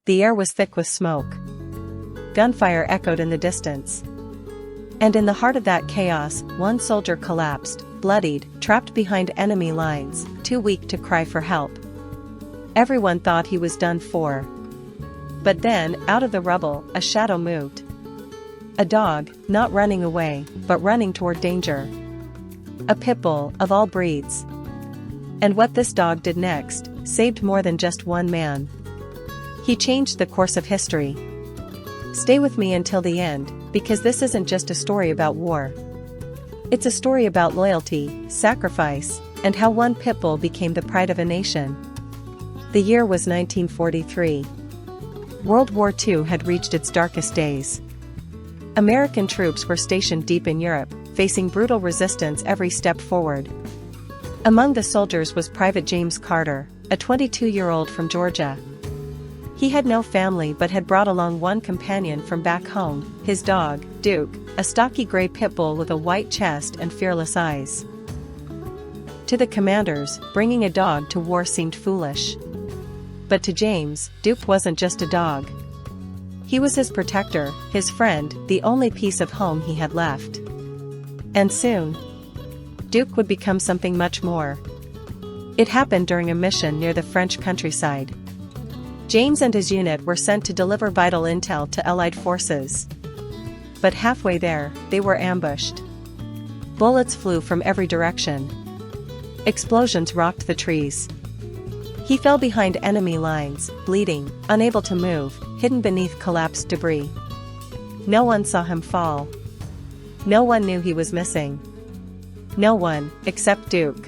The air was thick with smoke. Gunfire echoed in the distance. And in the heart of that chaos, one soldier collapsed, bloodied, trapped behind enemy lines, too weak to cry for help. Everyone thought he was done for. But then, out of the rubble, a shadow moved. A dog, not running away, but running toward danger. A Pitbull, of all breeds. And what this dog did next, saved more than just one man. He changed the course of history. Stay with me until the end, because this isn't just a story about war. It's a story about loyalty, sacrifice, and how one Pitbull became the pride of a nation. The year was 1943. World War II had reached its darkest days. American troops were stationed deep in Europe, facing brutal resistance every step forward. Among the soldiers was Private James Carter, a 22-year-old from Georgia. He had no family but had brought along one companion from back home, his dog, Duke, a stocky gray pit bull with a white chest and fearless eyes. To the commanders, bringing a dog to war seemed foolish. But to James, Duke wasn't just a dog. He was his protector, his friend, the only piece of home he had left. And soon, Duke would become something much more. It happened during a mission near the French countryside. James and his unit were sent to deliver vital intel to Allied forces. But halfway there, they were ambushed. Bullets flew from every direction. Explosions rocked the trees. He fell behind enemy lines, bleeding, unable to move, hidden beneath collapsed debris. No one saw him fall. No one knew he was missing. No one, except Duke.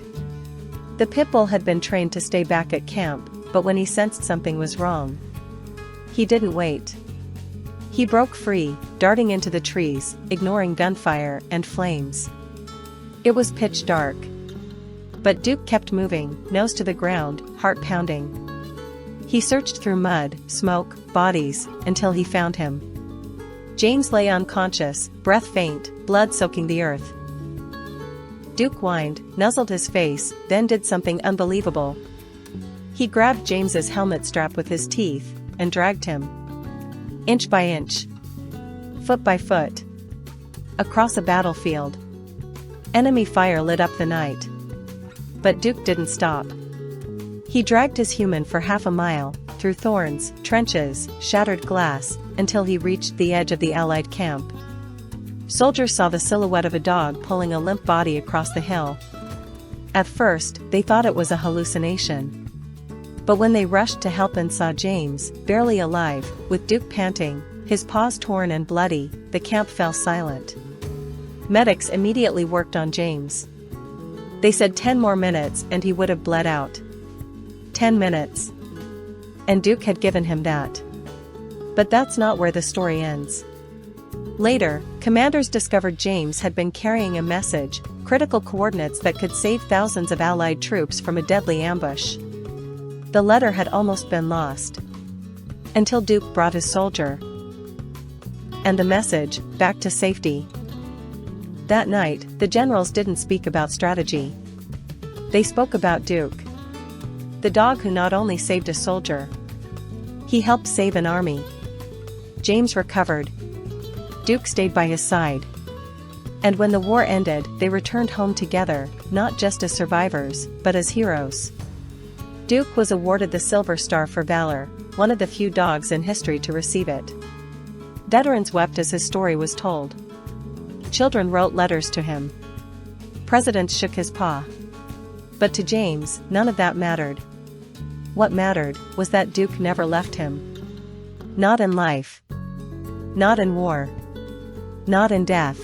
The Pitbull had been trained to stay back at camp, but when he sensed something was wrong, he didn't wait. He broke free, darting into the trees, ignoring gunfire and flames. It was pitch dark. But Duke kept moving, nose to the ground, heart pounding. He searched through mud, smoke, bodies, until he found him. James lay unconscious, breath faint, blood soaking the earth. Duke whined, nuzzled his face, then did something unbelievable. He grabbed James's helmet strap with his teeth, and dragged him. Inch by inch. Foot by foot. Across a battlefield. Enemy fire lit up the night. But Duke didn't stop. He dragged his human for half a mile, through thorns, trenches, shattered glass, until he reached the edge of the Allied camp. Soldiers saw the silhouette of a dog pulling a limp body across the hill. At first, they thought it was a hallucination. But when they rushed to help and saw James, barely alive, with Duke panting, his paws torn and bloody, the camp fell silent. Medics immediately worked on James. They said 10 more minutes and he would have bled out. 10 minutes. And Duke had given him that. But that's not where the story ends. Later, commanders discovered James had been carrying a message, critical coordinates that could save thousands of Allied troops from a deadly ambush. The letter had almost been lost. Until Duke brought his soldier. And the message, back to safety. That night, the generals didn't speak about strategy. They spoke about Duke. The dog who not only saved a soldier, he helped save an army. James recovered. Duke stayed by his side. And when the war ended, they returned home together, not just as survivors, but as heroes. Duke was awarded the Silver Star for Valor, one of the few dogs in history to receive it. Veterans wept as his story was told. Children wrote letters to him. Presidents shook his paw. But to James, none of that mattered. What mattered was that Duke never left him. Not in life. Not in war. Not in death.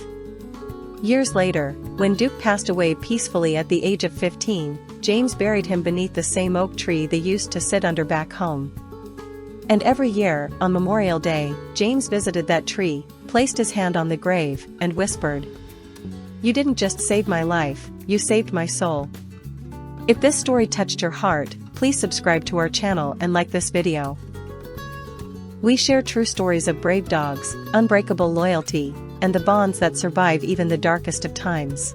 Years later, when Duke passed away peacefully at the age of 15, James buried him beneath the same oak tree they used to sit under back home. And every year, on Memorial Day, James visited that tree, placed his hand on the grave, and whispered, "You didn't just save my life, you saved my soul." If this story touched your heart, please subscribe to our channel and like this video. We share true stories of brave dogs, unbreakable loyalty, and the bonds that survive even the darkest of times.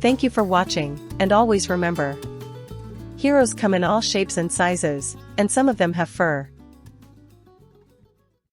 Thank you for watching, and always remember, heroes come in all shapes and sizes, and some of them have fur.